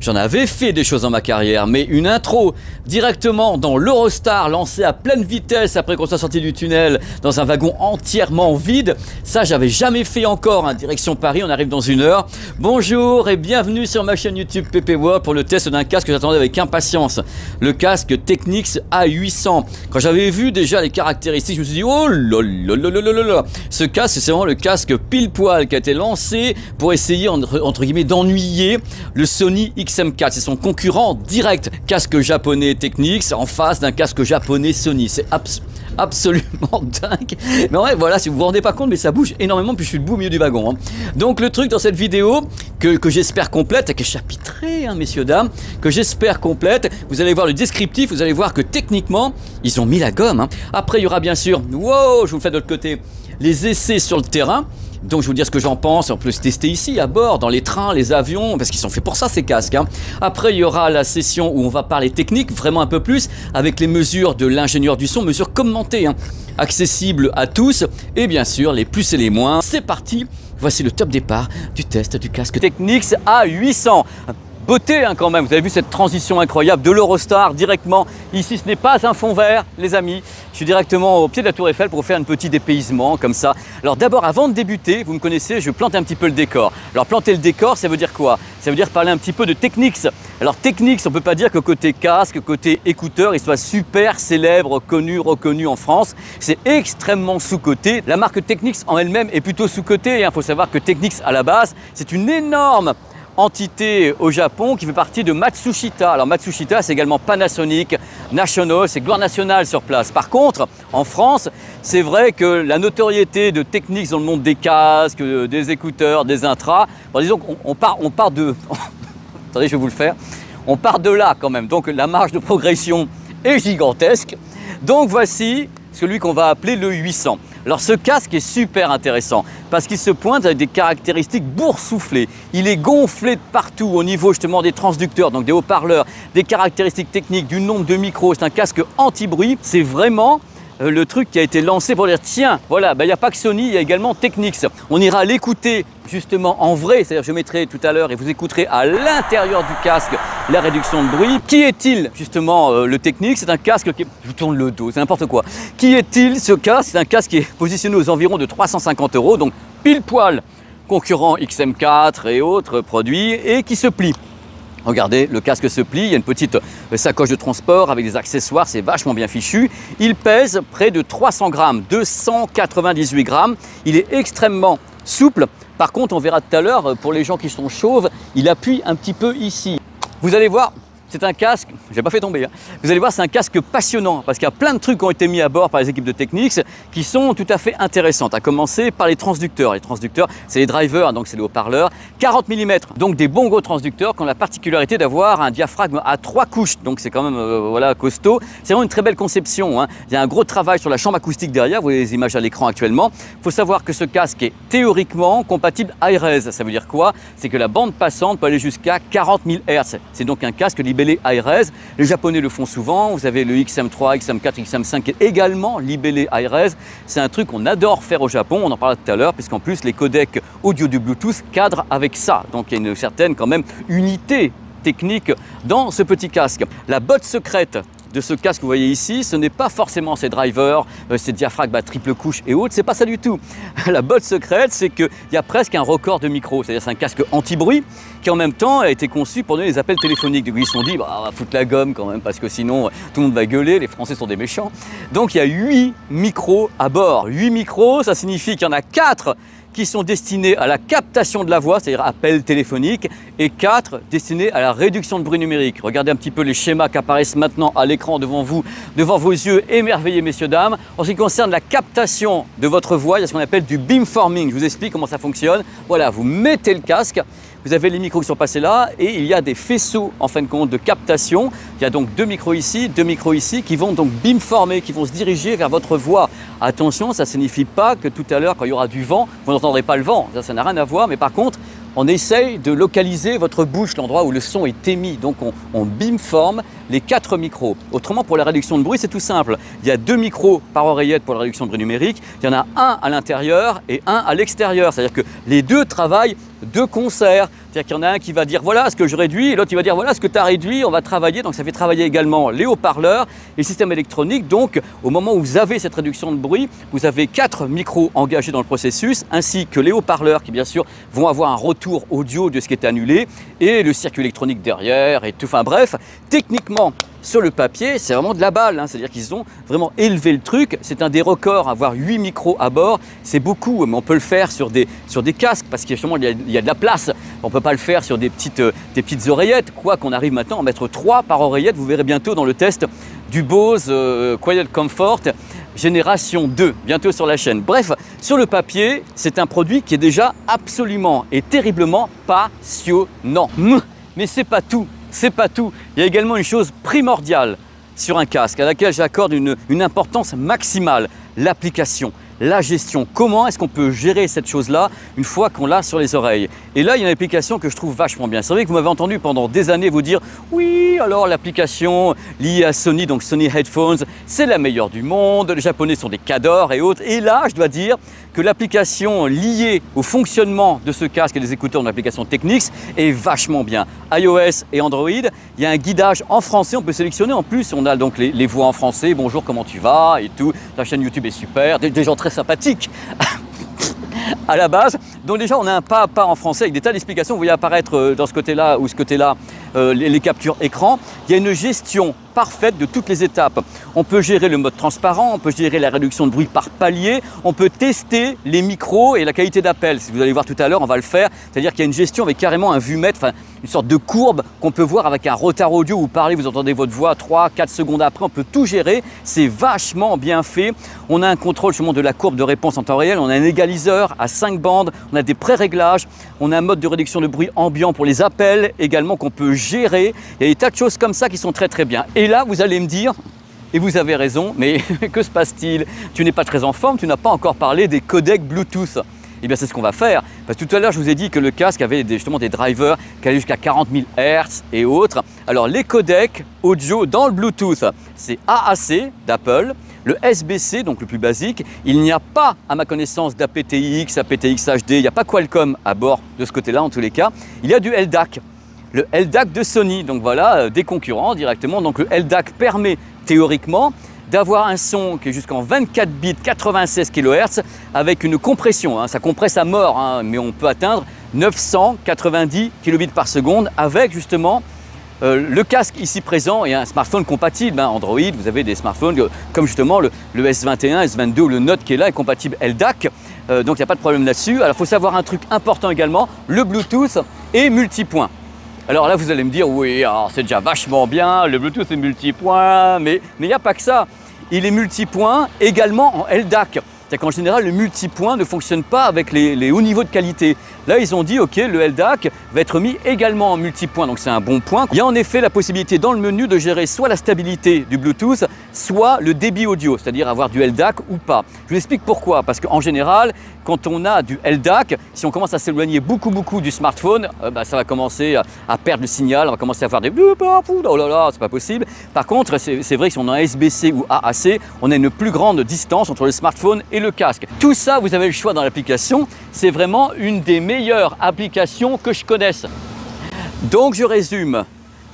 J'en avais fait des choses dans ma carrière, mais une intro directement dans l'Eurostar lancée à pleine vitesse après qu'on soit sorti du tunnel dans un wagon entièrement vide, ça j'avais jamais fait encore, hein. Direction Paris, on arrive dans 1 heure. Bonjour et bienvenue sur ma chaîne YouTube PP World pour le test d'un casque que j'attendais avec impatience. Le casque Technics A800. Quand j'avais vu déjà les caractéristiques, je me suis dit oh là là là là là là. Ce casque, c'est vraiment le casque pile poil qui a été lancé pour essayer entre guillemets d'ennuyer le Sony XM4. C'est son concurrent direct. Casque japonais Technics en face d'un casque japonais Sony. C'est absolument dingue. Mais ouais, voilà, si vous vous rendez pas compte, mais ça bouge énormément, puis je suis debout au milieu du wagon. Hein. Donc le truc dans cette vidéo, que j'espère complète, qui est chapitrée, hein, messieurs, dames, que j'espère complète, vous allez voir le descriptif, vous allez voir que techniquement, ils ont mis la gomme. Hein. Après, il y aura bien sûr, wow, je vous le fais de l'autre côté, les essais sur le terrain. Donc je vais vous dire ce que j'en pense, on peut se tester ici à bord, dans les trains, les avions, parce qu'ils sont faits pour ça ces casques. Hein. Après il y aura la session où on va parler technique, vraiment un peu plus, avec les mesures de l'ingénieur du son, mesures commentées, hein, accessibles à tous, et bien sûr les plus et les moins. C'est parti, voici le top départ du test du casque Technics A800. Beauté hein, quand même, vous avez vu cette transition incroyable de l'Eurostar directement. Ici ce n'est pas un fond vert les amis, je suis directement au pied de la tour Eiffel pour vous faire un petit dépaysement comme ça. Alors d'abord avant de débuter, vous me connaissez, je plante un petit peu le décor. Alors planter le décor ça veut dire quoi? Ça veut dire parler un petit peu de Technics. Alors Technics, on ne peut pas dire que côté casque, côté écouteur, il soit super célèbre, connu, reconnu en France. C'est extrêmement sous-coté. La marque Technics en elle-même est plutôt sous-cotée. Il faut savoir que Technics à la base, c'est une énorme entité au Japon qui fait partie de Matsushita. Alors Matsushita, c'est également Panasonic, National, c'est gloire nationale sur place. Par contre, en France, c'est vrai que la notoriété de Technics dans le monde des casques, des écouteurs, des intras, bon, disons qu'on part de... Attendez, je vais vous le faire. On part de là quand même. Donc la marge de progression est gigantesque. Donc voici celui qu'on va appeler le 800. Alors ce casque est super intéressant parce qu'il se pointe avec des caractéristiques boursouflées. Il est gonflé de partout au niveau justement des transducteurs, donc des haut-parleurs, des caractéristiques techniques, du nombre de micros. C'est un casque anti-bruit. C'est vraiment le truc qui a été lancé pour dire tiens, voilà, il n'y a pas que Sony, il y a également Technics. On ira l'écouter justement en vrai, c'est-à-dire je mettrai tout à l'heure et vous écouterez à l'intérieur du casque la réduction de bruit. Qui est-il justement le Technics? C'est un casque qui... Je vous tourne le dos, c'est n'importe quoi. Qui est-il ce casque? C'est un casque qui est positionné aux environs de 350 €, donc pile poil concurrent XM4 et autres produits et qui se plie. Regardez, le casque se plie, il y a une petite sacoche de transport avec des accessoires, c'est vachement bien fichu. Il pèse près de 300 grammes, 298 grammes. Il est extrêmement souple. Par contre, on verra tout à l'heure, pour les gens qui sont chauves, il appuie un petit peu ici. Vous allez voir, c'est un casque, j'ai pas fait tomber, hein. Vous allez voir, c'est un casque passionnant parce qu'il y a plein de trucs qui ont été mis à bord par les équipes de Technics qui sont tout à fait intéressantes. À commencer par les transducteurs. Les transducteurs, c'est les drivers, donc c'est les haut-parleurs. 40 mm, donc des bons gros transducteurs qui ont la particularité d'avoir un diaphragme à 3 couches. Donc c'est quand même voilà, costaud. C'est vraiment une très belle conception. Hein. Il y a un gros travail sur la chambre acoustique derrière. Vous voyez les images à l'écran actuellement. Il faut savoir que ce casque est théoriquement compatible Hi-Res. Ça veut dire quoi? C'est que la bande passante peut aller jusqu'à 40 000 Hz. C'est donc un casque libellé Hi-Res. Les Japonais le font souvent. Vous avez le XM3, XM4, XM5 qui est également libellé Hi-Res. C'est un truc qu'on adore faire au Japon. On en parlera tout à l'heure, puisqu'en plus les codecs audio du Bluetooth cadrent avec ça. Donc il y a une certaine quand même unité technique dans ce petit casque. La botte secrète de ce casque que vous voyez ici, ce n'est pas forcément ces drivers, ces diaphragmes à triple couche et autres, c'est pas ça du tout. La botte secrète, c'est qu'il y a presque un record de micro, c'est-à-dire c'est un casque anti-bruit qui en même temps a été conçu pour donner les appels téléphoniques. Donc ils se sont dit, bah, on va foutre la gomme quand même parce que sinon tout le monde va gueuler, les Français sont des méchants. Donc il y a 8 micros à bord. 8 micros, ça signifie qu'il y en a 4 qui sont destinés à la captation de la voix, c'est-à-dire appel téléphonique, et 4 destinés à la réduction de bruit numérique. Regardez un petit peu les schémas qui apparaissent maintenant à l'écran devant vous, devant vos yeux émerveillés, messieurs, dames. En ce qui concerne la captation de votre voix, il y a ce qu'on appelle du beamforming. Je vous explique comment ça fonctionne. Voilà, vous mettez le casque, vous avez les micros qui sont passés là et il y a des faisceaux en fin de compte de captation. Il y a donc 2 micros ici qui vont donc beamformer, qui vont se diriger vers votre voix. Attention, ça ne signifie pas que tout à l'heure quand il y aura du vent, vous n'entendrez pas le vent. Ça n'a rien à voir, mais par contre, on essaye de localiser votre bouche, l'endroit où le son est émis. Donc on beamforme les 4 micros. Autrement, pour la réduction de bruit, c'est tout simple. Il y a 2 micros par oreillette pour la réduction de bruit numérique. Il y en a un à l'intérieur et un à l'extérieur. C'est-à-dire que les deux travaillent de concert. C'est-à-dire qu'il y en a un qui va dire voilà ce que je réduis et l'autre qui va dire voilà ce que tu as réduit, on va travailler. Donc ça fait travailler également les haut-parleurs et le système électronique. Donc au moment où vous avez cette réduction de bruit, vous avez 4 micros engagés dans le processus ainsi que les haut-parleurs qui bien sûr vont avoir un retour audio de ce qui est annulé et le circuit électronique derrière et tout. Enfin bref, techniquement, sur le papier, c'est vraiment de la balle, hein. C'est-à-dire qu'ils ont vraiment élevé le truc. C'est un des records, avoir 8 micros à bord, c'est beaucoup, mais on peut le faire sur des casques parce qu'il y a de la place. On ne peut pas le faire sur des petites oreillettes, quoi qu'on arrive maintenant à en mettre 3 par oreillette. Vous verrez bientôt dans le test du Bose Quiet Comfort Génération 2, bientôt sur la chaîne. Bref, sur le papier, c'est un produit qui est déjà absolument et terriblement passionnant. Mais c'est pas tout. C'est pas tout. Il y a également une chose primordiale sur un casque à laquelle j'accorde une importance maximale, l'application, la gestion. Comment est-ce qu'on peut gérer cette chose-là une fois qu'on l'a sur les oreilles? Et là, il y a une application que je trouve vachement bien. C'est vrai que vous m'avez entendu pendant des années vous dire oui, alors l'application liée à Sony, donc Sony Headphones, c'est la meilleure du monde, les Japonais sont des cadors et autres. Et là, je dois dire que l'application liée au fonctionnement de ce casque et des écouteurs, l'application Technics, est vachement bien. iOS et Android, il y a un guidage en français, on peut sélectionner. En plus, on a donc les voix en français, bonjour, comment tu vas et tout. La chaîne YouTube est super, des gens très sympathiques à la base. Donc déjà, on a un pas à pas en français avec des tas d'explications. Vous voyez apparaître dans ce côté-là ou ce côté-là les captures écran. Il y a une gestion parfaite de toutes les étapes. On peut gérer le mode transparent, on peut gérer la réduction de bruit par palier, on peut tester les micros et la qualité d'appel. Si vous allez voir tout à l'heure, on va le faire. C'est-à-dire qu'il y a une gestion avec carrément un vue-mètre, enfin une sorte de courbe qu'on peut voir avec un retard audio. Vous parlez, vous entendez votre voix 3-4 secondes après, on peut tout gérer. C'est vachement bien fait. On a un contrôle justement de la courbe de réponse en temps réel, on a un égaliseur à 5 bandes, on a des pré-réglages, on a un mode de réduction de bruit ambiant pour les appels également qu'on peut gérer. Il y a des tas de choses comme ça qui sont très très bien. Et là, vous allez me dire, et vous avez raison, mais que se passe-t-il? Tu n'es pas très en forme, tu n'as pas encore parlé des codecs Bluetooth. Eh bien, c'est ce qu'on va faire. Parce que tout à l'heure, je vous ai dit que le casque avait justement des drivers qui allaient jusqu'à 40 000 Hz et autres. Alors, les codecs audio dans le Bluetooth, c'est AAC d'Apple, le SBC, donc le plus basique. Il n'y a pas, à ma connaissance, d'aptX, aptX HD, il n'y a pas Qualcomm à bord de ce côté-là, en tous les cas. Il y a du LDAC. Le LDAC de Sony, donc voilà, des concurrents directement. Donc le LDAC permet théoriquement d'avoir un son qui est jusqu'en 24 bits 96 kHz avec une compression, hein, ça compresse à mort, hein, mais on peut atteindre 990 kbps par seconde avec justement le casque ici présent et un smartphone compatible, hein, Android. Vous avez des smartphones comme justement le S21, S22 ou le Note qui est là est compatible LDAC, donc il n'y a pas de problème là-dessus. Alors il faut savoir un truc important également, le Bluetooth est multipoint. Alors là, vous allez me dire, oui, c'est déjà vachement bien, le Bluetooth est multipoint, mais il n'y a pas que ça. Il est multipoint également en LDAC. C'est-à-dire qu'en général, le multipoint ne fonctionne pas avec les hauts niveaux de qualité. Là, ils ont dit, OK, le LDAC va être mis également en multipoint, donc c'est un bon point. Il y a en effet la possibilité dans le menu de gérer soit la stabilité du Bluetooth, soit le débit audio, c'est-à-dire avoir du LDAC ou pas. Je vous explique pourquoi. Parce qu'en général, quand on a du LDAC, si on commence à s'éloigner beaucoup du smartphone, ça va commencer à perdre le signal, on va commencer à faire des oh là là, c'est pas possible. Par contre, c'est vrai que si on a un SBC ou AAC, on a une plus grande distance entre le smartphone et le casque. Tout ça, vous avez le choix dans l'application. C'est vraiment une des meilleures applications que je connaisse. Donc je résume,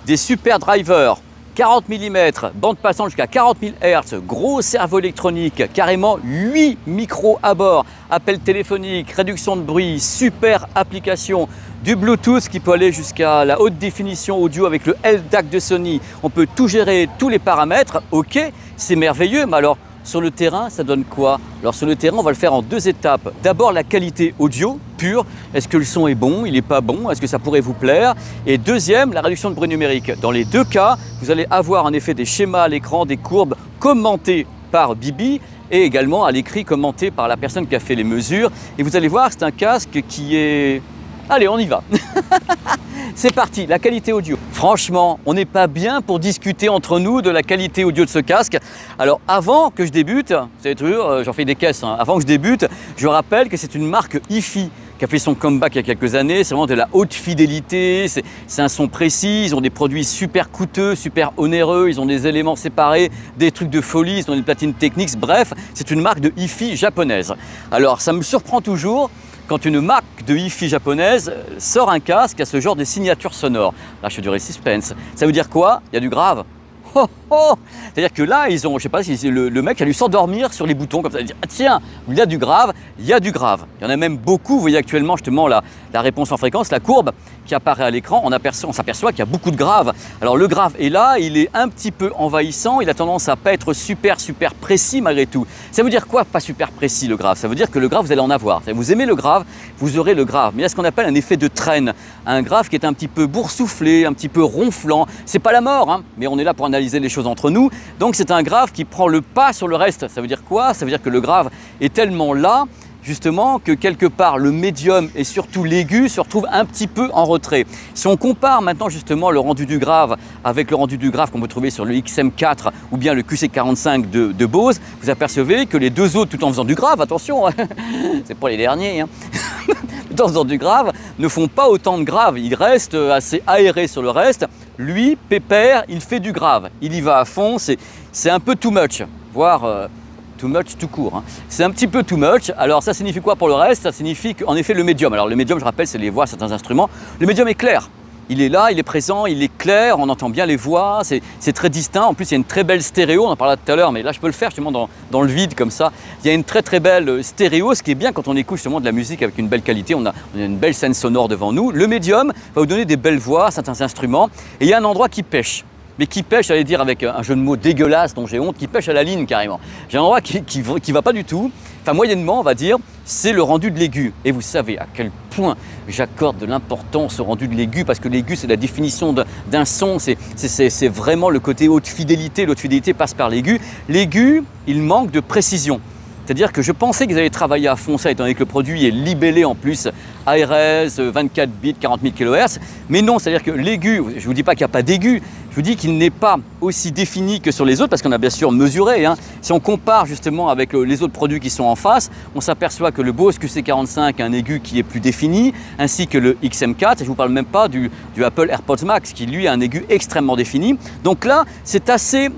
des super drivers, 40 mm, bande passante jusqu'à 40 000 Hz, gros cerveau électronique, carrément 8 micros à bord, appel téléphonique, réduction de bruit, super application, du Bluetooth qui peut aller jusqu'à la haute définition audio avec le LDAC de Sony. On peut tout gérer, tous les paramètres, ok, c'est merveilleux, mais alors sur le terrain, ça donne quoi? Alors sur le terrain, on va le faire en 2 étapes. D'abord la qualité audio pure. Est-ce que le son est bon? Il n'est pas bon? Est-ce que ça pourrait vous plaire? Et deuxième, la réduction de bruit numérique. Dans les 2 cas, vous allez avoir en effet des schémas à l'écran, des courbes commentées par Bibi et également à l'écrit commenté par la personne qui a fait les mesures. Et vous allez voir, c'est un casque qui est... Allez, on y va. C'est parti, la qualité audio. Franchement, on n'est pas bien pour discuter entre nous de la qualité audio de ce casque. Alors avant que je débute, c'est sûr, j'en fais des caisses, hein. Avant que je débute, je rappelle que c'est une marque hi-fi qui a fait son comeback il y a quelques années. C'est vraiment de la haute fidélité, c'est un son précis, ils ont des produits super coûteux, super onéreux, ils ont des éléments séparés, des trucs de folie, ils ont des platines Technics, bref, c'est une marque de hi-fi japonaise. Alors ça me surprend toujours quand une marque de hi-fi japonaise sort un casque à ce genre de signature sonore. Là, je fais du suspense. Ça veut dire quoi? Il y a du grave. Oh, oh. C'est-à-dire que là, ils ont, je sais pas si le mec a dû s'endormir sur les boutons comme ça, dire ah, tiens, il y a du grave, il y a du grave. Il y en a même beaucoup. Vous voyez actuellement justement la réponse en fréquence, la courbe qui apparaît à l'écran. On s'aperçoit qu'il y a beaucoup de grave. Alors le grave est là, il est un petit peu envahissant. Il a tendance à pas être super précis malgré tout. Ça veut dire quoi, pas super précis le grave? Ça veut dire que le grave vous allez en avoir. Vous aimez le grave, vous aurez le grave. Mais il y a ce qu'on appelle un effet de traîne, un grave qui est un petit peu boursouflé, un petit peu ronflant. C'est pas la mort, hein, mais on est là pour analyser les choses entre nous. Donc c'est un grave qui prend le pas sur le reste. Ça veut dire quoi? Ça veut dire que le grave est tellement là, justement, que quelque part le médium et surtout l'aigu se retrouvent un petit peu en retrait. Si on compare maintenant justement le rendu du grave avec le rendu du grave qu'on peut trouver sur le XM4 ou bien le QC45 de Bose, vous apercevez que les deux autres, tout en faisant du grave, attention, c'est pas les derniers, hein, tout en faisant du grave, ne font pas autant de grave. Ils restent assez aérés sur le reste. Lui, Pépère, il fait du grave. Il y va à fond, c'est un peu too much, voire too much tout court. Hein. C'est un petit peu too much. Alors ça signifie quoi pour le reste? Ça signifie qu'en effet le médium, alors le médium je rappelle c'est les voix, certains instruments, le médium est clair. Il est là, il est présent, il est clair, on entend bien les voix, c'est très distinct. En plus il y a une très belle stéréo, on en parlait tout à l'heure, mais là je peux le faire justement dans le vide comme ça. Il y a une très belle stéréo, ce qui est bien quand on écoute justement de la musique avec une belle qualité, on a une belle scène sonore devant nous. Le médium va vous donner des belles voix, certains instruments, et il y a un endroit qui pêche. Mais qui pêche, j'allais dire avec un jeu de mots dégueulasse dont j'ai honte, qui pêche à la ligne carrément. J'ai un endroit qui va pas du tout, enfin moyennement on va dire, c'est le rendu de l'aigu. Et vous savez à quel point j'accorde de l'importance au rendu de l'aigu, parce que l'aigu c'est la définition d'un son, c'est vraiment le côté haute fidélité. L'haute fidélité passe par l'aigu. L'aigu, il manque de précision. C'est-à-dire que je pensais qu'ils allaient travailler à fond ça, étant donné que le produit est libellé en plus ARS, 24 bits, 40 000 kHz. Mais non, c'est-à-dire que l'aigu, je ne vous dis pas qu'il n'y a pas d'aigu, je vous dis qu'il n'est pas aussi défini que sur les autres, parce qu'on a bien sûr mesuré. Hein. Si on compare justement avec les autres produits qui sont en face, on s'aperçoit que le Bose QC45 a un aigu qui est plus défini, ainsi que le XM4, et je ne vous parle même pas du Apple AirPods Max, qui lui a un aigu extrêmement défini. Donc là, c'est assez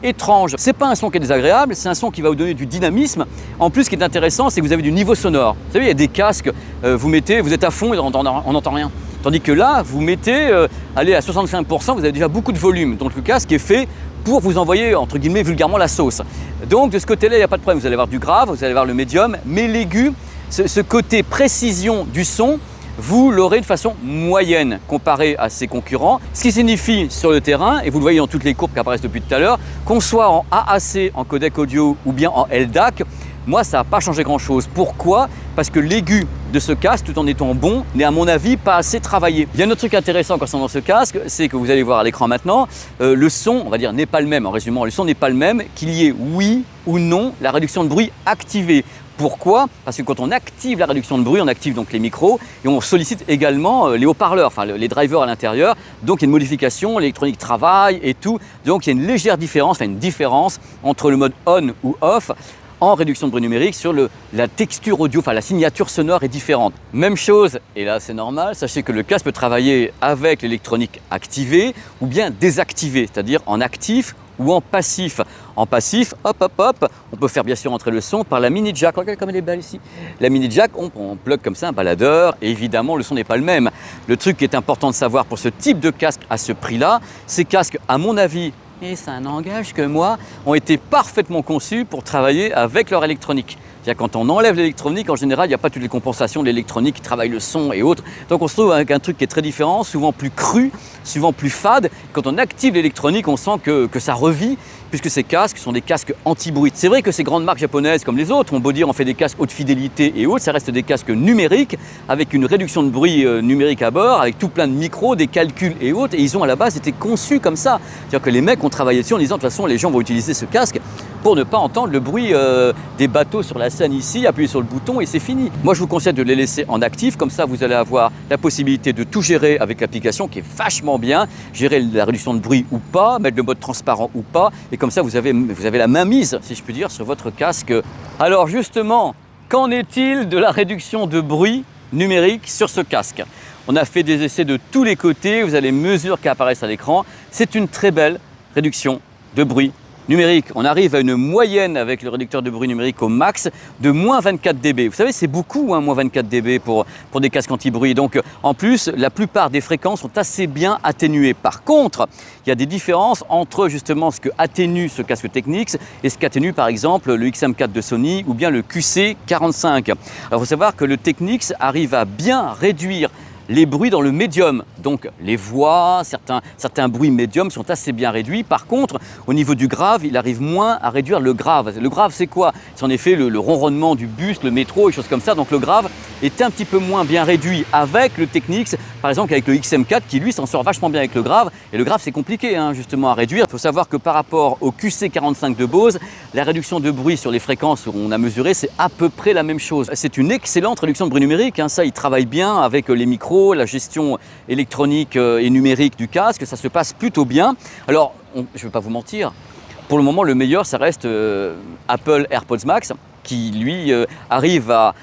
étrange. C'est pas un son qui est désagréable, c'est un son qui va vous donner du dynamisme. En plus, ce qui est intéressant, c'est que vous avez du niveau sonore. Vous savez, il y a des casques, vous êtes à fond et on n'entend rien. Tandis que là, vous mettez, allez à 65%, vous avez déjà beaucoup de volume. Donc le casque est fait pour vous envoyer, entre guillemets, vulgairement la sauce. Donc de ce côté-là, il n'y a pas de problème. Vous allez avoir du grave, vous allez avoir le médium, mais l'aigu, ce côté précision du son, vous l'aurez de façon moyenne comparé à ses concurrents. Ce qui signifie sur le terrain, et vous le voyez dans toutes les courbes qui apparaissent depuis tout à l'heure, qu'on soit en AAC, en codec audio ou bien en LDAC, moi ça n'a pas changé grand chose. Pourquoi? Parce que l'aigu de ce casque, tout en étant bon, n'est à mon avis pas assez travaillé. Il y a un autre truc intéressant concernant ce casque, c'est que vous allez voir à l'écran maintenant, le son, on va dire, n'est pas le même. En résumant, le son n'est pas le même, qu'il y ait oui ou non la réduction de bruit activée. Pourquoi? Parce que quand on active la réduction de bruit, on active donc les micros et on sollicite également les haut-parleurs, enfin les drivers à l'intérieur. Donc il y a une modification, l'électronique travaille et tout. Donc il y a une légère différence, enfin une différence entre le mode on ou off en réduction de bruit numérique sur la texture audio, enfin la signature sonore est différente. Même chose, et là c'est normal, sachez que le casque peut travailler avec l'électronique activée ou bien désactivée, c'est-à-dire en actif ou en passif. En passif, hop, on peut faire bien sûr entrer le son par la mini jack. Regardez comme elle est belle ici. La mini jack, on plug comme ça un baladeur et évidemment le son n'est pas le même. Le truc qui est important de savoir pour ce type de casque à ce prix-là, ces casques à mon avis, et ça n'engage que moi, ont été parfaitement conçus pour travailler avec leur électronique. C'est-à-dire quand on enlève l'électronique, en général, il n'y a pas toutes les compensations de l'électronique qui travaille le son et autres. Donc on se trouve avec un truc qui est très différent, souvent plus cru, souvent plus fade. Quand on active l'électronique, on sent que ça revit, puisque ces casques sont des casques anti-bruit. C'est vrai que ces grandes marques japonaises, comme les autres, on beau dire on fait des casques haute fidélité et autres, ça reste des casques numériques, avec une réduction de bruit numérique à bord, avec tout plein de micros, des calculs et autres, et ils ont à la base été conçus comme ça. C'est-à-dire que les mecs ont travaillé dessus en disant de toute façon les gens vont utiliser ce casque pour ne pas entendre le bruit des bateaux sur la Seine ici, appuyez sur le bouton et c'est fini. Moi je vous conseille de les laisser en actif, comme ça vous allez avoir la possibilité de tout gérer avec l'application qui est vachement bien, gérer la réduction de bruit ou pas, mettre le mode transparent ou pas, et comme ça vous avez la main mise, si je puis dire, sur votre casque. Alors justement, qu'en est-il de la réduction de bruit numérique sur ce casque? On a fait des essais de tous les côtés, vous avez les mesures qui apparaissent à l'écran, c'est une très belle réduction de bruit numérique, on arrive à une moyenne avec le réducteur de bruit numérique au max de moins 24 dB. Vous savez, c'est beaucoup, hein, moins 24 dB pour des casques anti-bruit. Donc en plus, la plupart des fréquences sont assez bien atténuées. Par contre, il y a des différences entre justement ce que atténue ce casque Technics et ce qu'atténue par exemple le XM4 de Sony ou bien le QC45. Alors il faut savoir que le Technics arrive à bien réduire les bruits dans le médium, donc les voix, certains bruits médiums sont assez bien réduits. Par contre, au niveau du grave, il arrive moins à réduire le grave. Le grave, c'est quoi? C'est en effet le ronronnement du bus, le métro et choses comme ça. Donc le grave est un petit peu moins bien réduit avec le Technics, par exemple avec le XM4 qui lui s'en sort vachement bien avec le grave. Et le grave, c'est compliqué hein, justement à réduire. Il faut savoir que par rapport au QC45 de Bose, la réduction de bruit sur les fréquences où on a mesuré, c'est à peu près la même chose. C'est une excellente réduction de bruit numérique. Hein. Ça, il travaille bien avec les micros, la gestion électronique et numérique du casque, ça se passe plutôt bien. Alors, je ne vais pas vous mentir, pour le moment, le meilleur, ça reste Apple AirPods Max, qui lui arrive à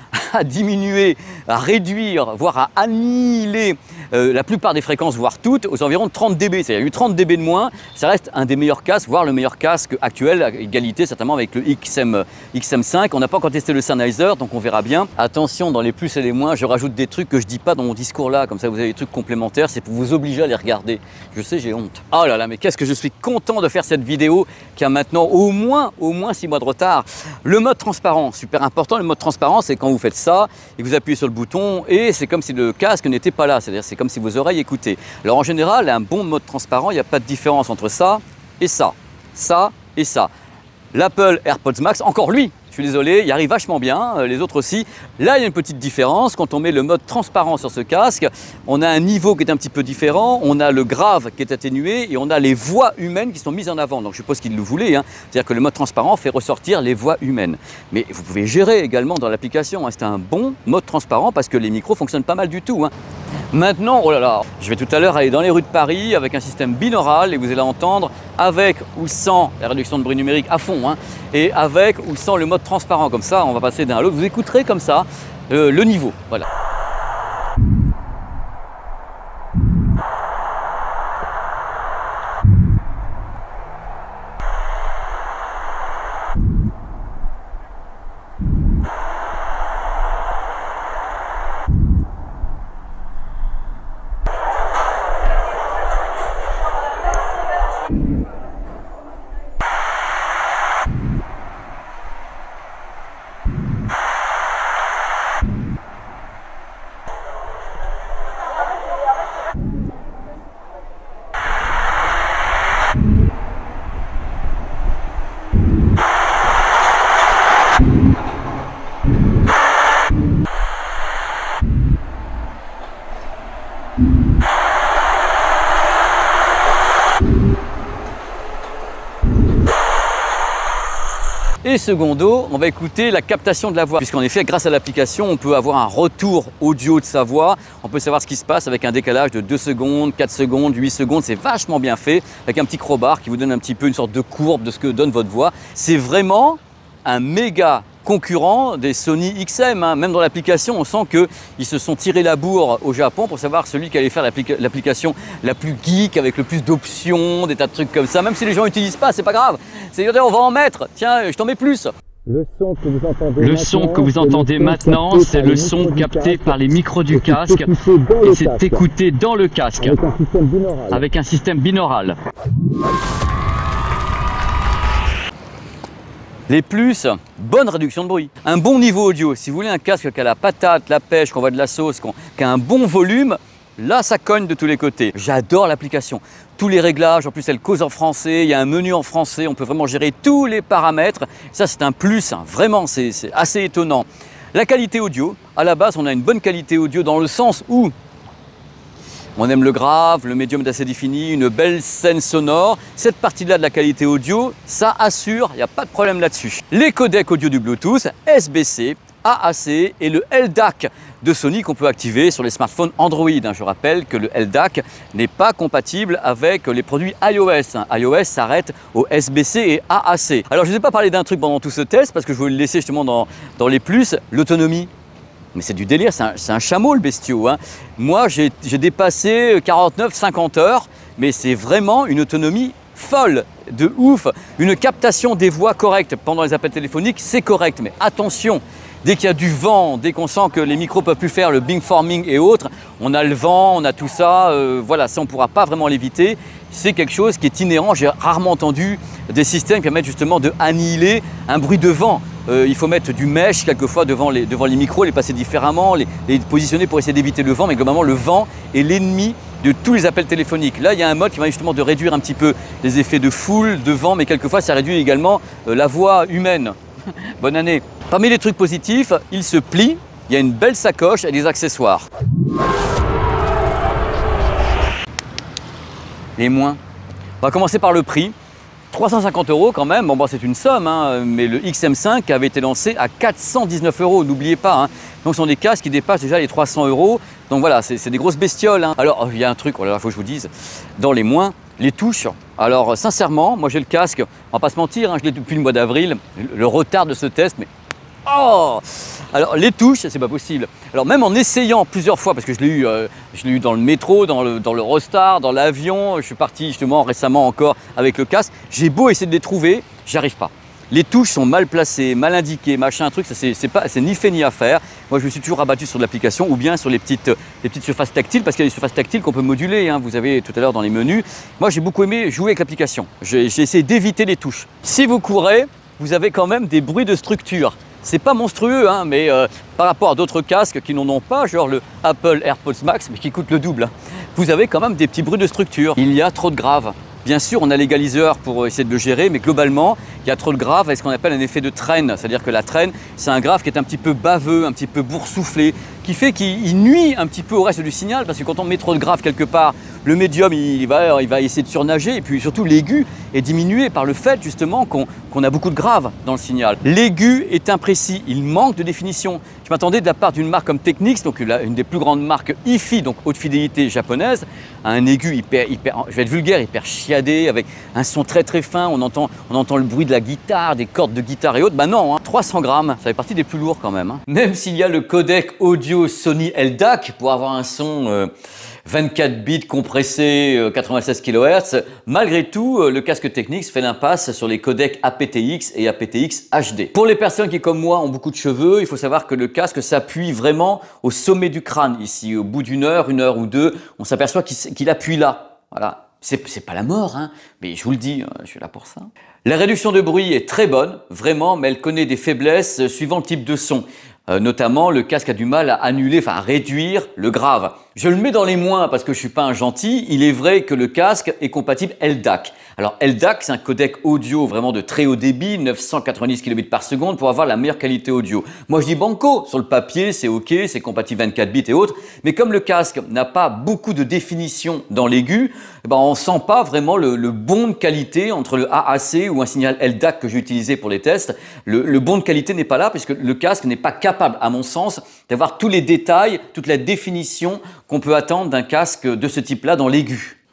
diminuer, à réduire, voire à annihiler la plupart des fréquences, voire toutes, aux environs de 30 dB. C'est-à-dire, il y a eu 30 dB de moins, ça reste un des meilleurs casques, voire le meilleur casque actuel, à égalité certainement avec le XM5. On n'a pas encore testé le Sennheiser, donc on verra bien. Attention, dans les plus et les moins, je rajoute des trucs que je ne dis pas dans mon discours là, comme ça vous avez des trucs complémentaires, c'est pour vous obliger à les regarder. Je sais, j'ai honte. Oh là là, mais qu'est-ce que je suis content de faire cette vidéo qui a maintenant au moins 6 mois de retard. Le mode transparent, super important, le mode transparent, c'est quand vous faites ça et que vous appuyez sur le bouton et c'est comme si le casque n'était pas là, c'est-à-dire c'est comme si vos oreilles écoutaient. Alors en général, un bon mode transparent, il n'y a pas de différence entre ça et ça, ça et ça. L'Apple AirPods Max, encore lui, je suis désolé, il arrive vachement bien, les autres aussi. Là, il y a une petite différence. Quand on met le mode transparent sur ce casque, on a un niveau qui est un petit peu différent, on a le grave qui est atténué et on a les voix humaines qui sont mises en avant. Donc je suppose qu'il le voulait, hein. C'est-à-dire que le mode transparent fait ressortir les voix humaines. Mais vous pouvez gérer également dans l'application, hein. C'est un bon mode transparent parce que les micros fonctionnent pas mal du tout, hein. Maintenant, oh là là, je vais tout à l'heure aller dans les rues de Paris avec un système binaural et vous allez entendre avec ou sans la réduction de bruit numérique à fond, hein, et avec ou sans le mode transparent. Comme ça, on va passer d'un à l'autre. Vous écouterez comme ça le niveau. Voilà. Et secondo, on va écouter la captation de la voix, puisqu'en effet, grâce à l'application, on peut avoir un retour audio de sa voix, on peut savoir ce qui se passe avec un décalage de 2 secondes, 4 secondes, 8 secondes, c'est vachement bien fait, avec un petit crowbar qui vous donne un petit peu une sorte de courbe de ce que donne votre voix. C'est vraiment un méga concurrent des Sony XM, hein. Même dans l'application, on sent qu'ils se sont tirés la bourre au Japon pour savoir celui qui allait faire l'application la plus geek, avec le plus d'options, des tas de trucs comme ça. Même si les gens n'utilisent pas, c'est pas grave. C'est on va en mettre, tiens, je t'en mets plus. Le son que vous entendez maintenant, c'est le son capté par les micros du casque et c'est écouté dans le casque avec un système binaural. Les plus, bonne réduction de bruit, un bon niveau audio. Si vous voulez un casque qui a la patate, la pêche, qu'on voit de la sauce, qui a un bon volume, là ça cogne de tous les côtés. J'adore l'application. Tous les réglages, en plus elle cause en français, il y a un menu en français, on peut vraiment gérer tous les paramètres. Ça c'est un plus, hein. Vraiment c'est assez étonnant. La qualité audio, à la base on a une bonne qualité audio dans le sens où on aime le grave, le médium est assez défini, une belle scène sonore. Cette partie-là de la qualité audio, ça assure, il n'y a pas de problème là-dessus. Les codecs audio du Bluetooth, SBC, AAC et le LDAC de Sony qu'on peut activer sur les smartphones Android. Je rappelle que le LDAC n'est pas compatible avec les produits iOS. iOS s'arrête au SBC et AAC. Alors je ne vous ai pas parlé d'un truc pendant tout ce test parce que je voulais le laisser justement dans les plus, l'autonomie. Mais c'est du délire, c'est un chameau le bestiau, hein. Moi j'ai dépassé 49-50 heures, mais c'est vraiment une autonomie folle de ouf. Une captation des voix correcte pendant les appels téléphoniques, c'est correct, mais attention, dès qu'il y a du vent, dès qu'on sent que les micros peuvent plus faire le beamforming et autres, on a le vent, on a tout ça, voilà, ça on ne pourra pas vraiment l'éviter. C'est quelque chose qui est inhérent. J'ai rarement entendu des systèmes qui permettent justement de annihiler un bruit de vent. Il faut mettre du mesh quelquefois devant les micros, les passer différemment, les positionner pour essayer d'éviter le vent, mais globalement le vent est l'ennemi de tous les appels téléphoniques. Là, il y a un mode qui permet justement de réduire un petit peu les effets de foule, de vent, mais quelquefois ça réduit également la voix humaine. Bonne année. Parmi les trucs positifs, il se plie, il y a une belle sacoche et des accessoires. Les moins. On va commencer par le prix. 350 € quand même, bon, c'est une somme, hein, mais le XM5 avait été lancé à 419 €, n'oubliez pas. Hein. Donc ce sont des casques qui dépassent déjà les 300 €. Donc voilà, c'est des grosses bestioles. Hein. Alors il y a un truc, oh là là, faut que je vous dise, dans les moins, les touches. Alors sincèrement, moi j'ai le casque, on va pas se mentir, hein, je l'ai depuis le mois d'avril, le retard de ce test, mais oh! Alors les touches, c'est pas possible. Alors même en essayant plusieurs fois, parce que je l'ai eu dans le métro, dans l'Eurostar, dans l'avion, je suis parti justement récemment encore avec le casque, j'ai beau essayer de les trouver, j'y arrive pas. Les touches sont mal placées, mal indiquées, machin, truc, c'est ni fait ni à faire. Moi je me suis toujours rabattu sur l'application ou bien sur les petites surfaces tactiles, parce qu'il y a des surfaces tactiles qu'on peut moduler, hein, vous avez tout à l'heure dans les menus. Moi j'ai beaucoup aimé jouer avec l'application, j'ai essayé d'éviter les touches. Si vous courez, vous avez quand même des bruits de structure. C'est pas monstrueux, hein, mais par rapport à d'autres casques qui n'en ont pas, genre le Apple AirPods Max, mais qui coûte le double, hein, vous avez quand même des petits bruits de structure. Il y a trop de graves. Bien sûr, on a l'égaliseur pour essayer de le gérer, mais globalement, il y a trop de graves avec ce qu'on appelle un effet de traîne. C'est-à-dire que la traîne, c'est un grave qui est un petit peu baveux, un petit peu boursouflé, qui fait qu'il nuit un petit peu au reste du signal, parce que quand on met trop de graves quelque part, le médium, il va essayer de surnager, et puis surtout l'aigu est diminué par le fait justement qu'on a beaucoup de graves dans le signal. L'aigu est imprécis, il manque de définition. Je m'attendais de la part d'une marque comme Technics, donc une des plus grandes marques hi-fi, donc haute fidélité japonaise, à un aigu hyper, je vais être vulgaire, hyper chiadé, avec un son très très fin, on entend le bruit de la guitare, des cordes de guitare et autres. Bah non, hein, 300 grammes, ça fait partie des plus lourds quand même. Hein. Même s'il y a le codec audio Sony LDAC pour avoir un son 24 bits compressé, 96 kHz, malgré tout, le casque Technics fait l'impasse sur les codecs aptX et aptX HD. Pour les personnes qui, comme moi, ont beaucoup de cheveux, il faut savoir que le casque s'appuie vraiment au sommet du crâne. Ici, au bout d'une heure ou deux, on s'aperçoit qu'il appuie là. Voilà. C'est pas la mort, hein, mais je vous le dis, je suis là pour ça. La réduction de bruit est très bonne, vraiment, mais elle connaît des faiblesses suivant le type de son. Notamment, le casque a du mal à annuler, enfin à réduire le grave. Je le mets dans les moins parce que je suis pas un gentil. Il est vrai que le casque est compatible LDAC. Alors LDAC, c'est un codec audio vraiment de très haut débit, 990 kbps pour avoir la meilleure qualité audio. Moi je dis banco, sur le papier c'est ok, c'est compatible 24 bits et autres, mais comme le casque n'a pas beaucoup de définition dans l'aigu, on sent pas vraiment le bon de qualité entre le AAC ou un signal LDAC que j'ai utilisé pour les tests. Le bon de qualité n'est pas là puisque le casque n'est pas capable, à mon sens, d'avoir tous les détails, toute la définition qu'on peut attendre d'un casque de ce type-là dans l'aigu.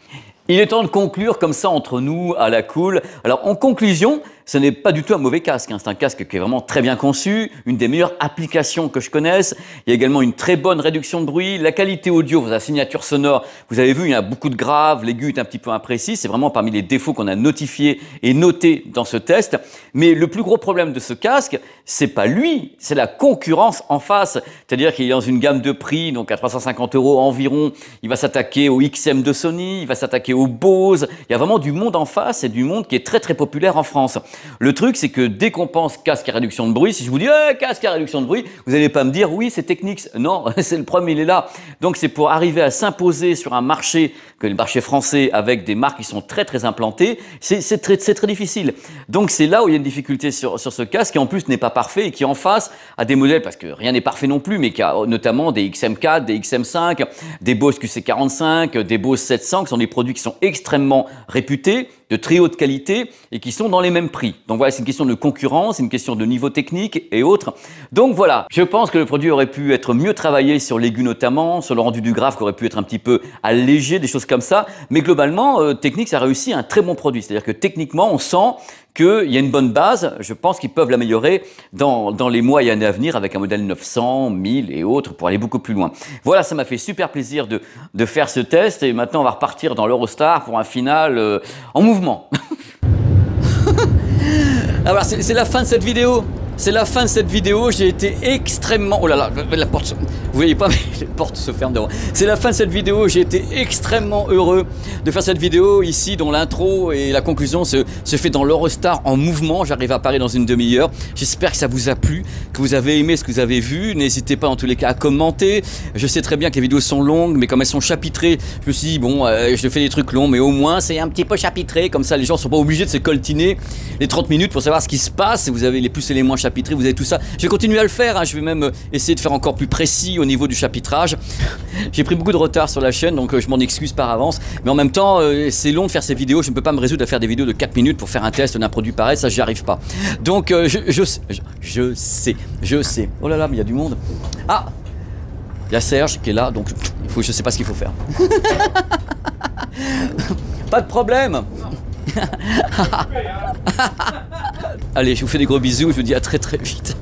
Il est temps de conclure comme ça entre nous à la cool. Alors en conclusion, ce n'est pas du tout un mauvais casque, hein. C'est un casque qui est vraiment très bien conçu, une des meilleures applications que je connaisse. Il y a également une très bonne réduction de bruit, la qualité audio, la signature sonore, vous avez vu, il y a beaucoup de graves, l'aigu est un petit peu imprécis, c'est vraiment parmi les défauts qu'on a notifiés et notés dans ce test. Mais le plus gros problème de ce casque, c'est pas lui, c'est la concurrence en face. C'est-à-dire qu'il est dans une gamme de prix, donc à 350 € environ, il va s'attaquer au XM de Sony, il va s'attaquer au Bose, il y a vraiment du monde en face et du monde qui est très très populaire en France. Le truc, c'est que dès qu'on pense casque à réduction de bruit, si je vous dis casque à réduction de bruit, vous n'allez pas me dire oui, c'est Technics. Non, c'est le problème, il est là. Donc c'est pour arriver à s'imposer sur un marché, que le marché français, avec des marques qui sont très très implantées, c'est très difficile. Donc c'est là où il y a une difficulté sur ce casque qui en plus n'est pas parfait et qui en face a des modèles, parce que rien n'est parfait non plus, mais qui a notamment des XM4, des XM5, des Bose QC45, des Bose 700, qui sont des produits qui sont extrêmement réputés, de très haute qualité et qui sont dans les mêmes prix. Donc voilà, c'est une question de concurrence, c'est une question de niveau technique et autres. Donc voilà, je pense que le produit aurait pu être mieux travaillé sur l'aigu notamment, sur le rendu du grave qui aurait pu être un petit peu allégé, des choses comme ça. Mais globalement, Technics a réussi un très bon produit. C'est-à-dire que techniquement, on sent qu'il y a une bonne base. Je pense qu'ils peuvent l'améliorer dans les mois et années à venir avec un modèle 900, 1000 et autres pour aller beaucoup plus loin. Voilà, ça m'a fait super plaisir de faire ce test et maintenant on va repartir dans l'Eurostar pour un final en mouvement. Alors c'est la fin de cette vidéo. C'est la fin de cette vidéo, j'ai été extrêmement... Oh là là, la porte... Vous voyez pas, mais les portes se ferment devant. C'est la fin de cette vidéo, j'ai été extrêmement heureux de faire cette vidéo ici, dont l'intro et la conclusion se fait dans l'Eurostar en mouvement. J'arrive à parler dans une demi-heure. J'espère que ça vous a plu, que vous avez aimé ce que vous avez vu. N'hésitez pas en tous les cas à commenter. Je sais très bien que les vidéos sont longues, mais comme elles sont chapitrées, je me suis dit, bon, je fais des trucs longs, mais au moins c'est un petit peu chapitré. Comme ça, les gens ne sont pas obligés de se coltiner les 30 minutes pour savoir ce qui se passe. Vous avez les plus et les moins chapitré, vous avez tout ça. Je vais continuer à le faire, hein. Je vais même essayer de faire encore plus précis au niveau du chapitrage. J'ai pris beaucoup de retard sur la chaîne, donc je m'en excuse par avance. Mais en même temps, c'est long de faire ces vidéos. Je ne peux pas me résoudre à faire des vidéos de 4 minutes pour faire un test d'un produit pareil, ça j'y arrive pas. Donc je sais. Oh là là, mais il y a du monde. Ah, il y a Serge qui est là, donc je sais pas ce qu'il faut faire. Pas de problème. Allez, je vous fais des gros bisous, je vous dis à très très vite.